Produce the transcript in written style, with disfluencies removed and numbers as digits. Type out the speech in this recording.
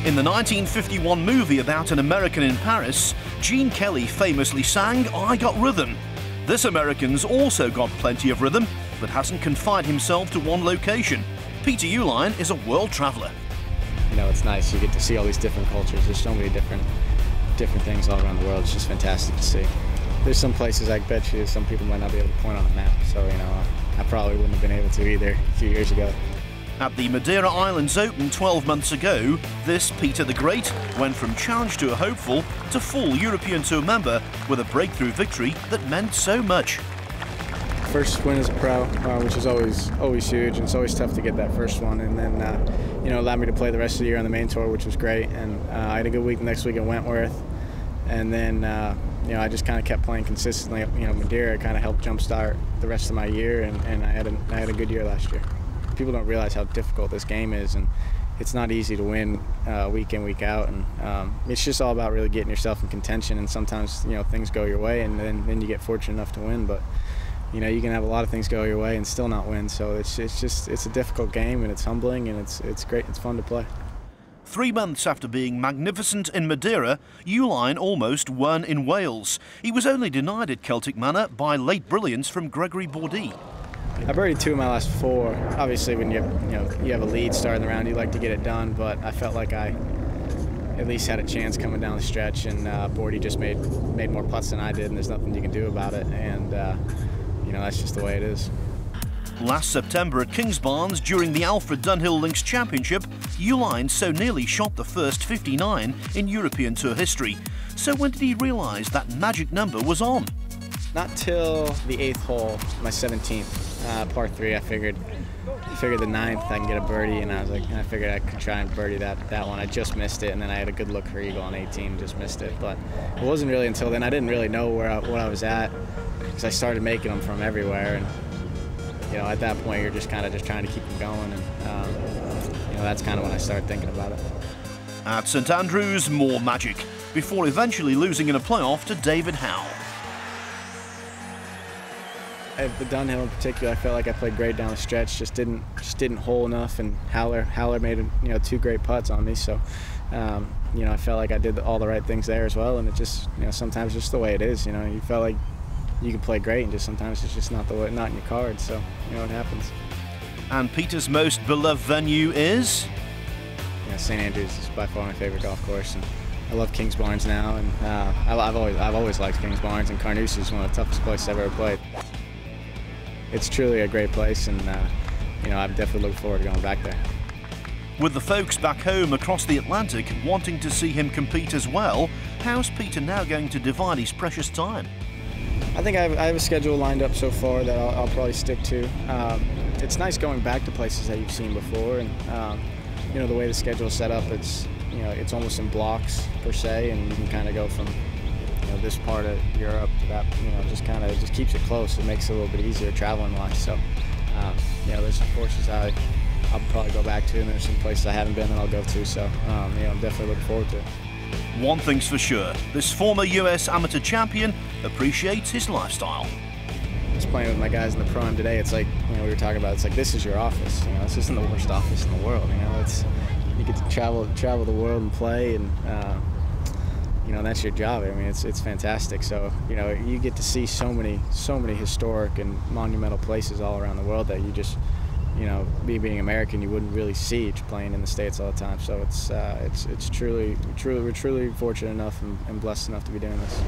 In the 1951 movie about an American in Paris, Gene Kelly famously sang, "I Got Rhythm." This American's also got plenty of rhythm, but hasn't confined himself to one location. Peter Uihlein is a world traveller. You know, it's nice. You get to see all these different cultures. There's so many different things all around the world. It's just fantastic to see. There's some places I bet you some people might not be able to point on a map, so you know, I probably wouldn't have been able to either a few years ago. At the Madeira Islands Open 12 months ago, this Peter the Great went from challenge to a hopeful to full European Tour member with a breakthrough victory that meant so much. First win as a pro, which is always huge, and it's always tough to get that first one. And then, you know, allowed me to play the rest of the year on the main tour, which was great. And I had a good week the next week at Wentworth, and then you know, I just kind of kept playing consistently. You know, Madeira kind of helped jumpstart the rest of my year, and I had a good year last year. People don't realize how difficult this game is, and it's not easy to win week in, week out, and it's just all about really getting yourself in contention. And sometimes, you know, things go your way, and then you get fortunate enough to win. But you know, you can have a lot of things go your way and still not win. So it's a difficult game, and it's humbling, and it's great. It's fun to play. 3 months after being magnificent in Madeira, Uihlein almost won in Wales. He was only denied at Celtic Manor by late brilliance from Gregory Bourdie. I birdied 2 of my last 4. Obviously, when you have a lead starting the round, you like to get it done. But I felt like I at least had a chance coming down the stretch, and Bourdie just made more putts than I did, and there's nothing you can do about it. And you know, that's just the way it is. Last September at Kingsbarns during the Alfred Dunhill Links Championship, Uihlein so nearly shot the first 59 in European Tour history. So when did he realise that magic number was on? Not till the 8th hole, my 17th, par 3. I figured the 9th I can get a birdie, and I figured I could try and birdie that one. I just missed it, and then I had a good look for eagle on 18, just missed it. But it wasn't really until then. I didn't really know what I was at, because I started making them from everywhere, and you know, at that point you're just trying to keep them going, and you know, that's kind of when I started thinking about it. At St Andrews, more magic, before eventually losing in a playoff to David Howe. At the Dunhill in particular, I felt like I played great down the stretch, just didn't hole enough, and Howler made, you know, 2 great putts on me, so you know, I felt like I did all the right things there as well, and it just, you know, sometimes just the way it is, you know, you felt like you can play great, and just sometimes it's just not in your cards, so you know, it happens. And Peter's most beloved venue is? Yeah, St Andrews is by far my favorite golf course, and I love Kingsbarns now, and I've always liked Kingsbarns, and Carnoustie is one of the toughest places I've ever played. It's truly a great place, and you know, I'm definitely looking forward to going back there. With the folks back home across the Atlantic wanting to see him compete as well, how's Peter now going to divide his precious time? I think I have a schedule lined up so far that I'll probably stick to. It's nice going back to places that you've seen before, and you know, the way the schedule is set up, it's, you know, it's almost in blocks per se, and you can kind of go from, you know, this part of Europe to that, you know, just keeps it close. It makes it a little bit easier traveling wise. So you know, there's some courses I'll probably go back to, and there's some places I haven't been that I'll go to. So you know, I'm definitely looking forward to it. One thing's for sure, this former US amateur champion appreciates his lifestyle. Just playing with my guys in the Pro-Am today, it's like, you know, we were talking about, it's like, this is your office. You know, this isn't the worst office in the world. You know, you get to travel the world and play, and you know, that's your job. I mean, it's fantastic. So you know, you get to see so many historic and monumental places all around the world that you just, you know, being American, you wouldn't really see playing in the States all the time. So we're truly fortunate enough and blessed enough to be doing this.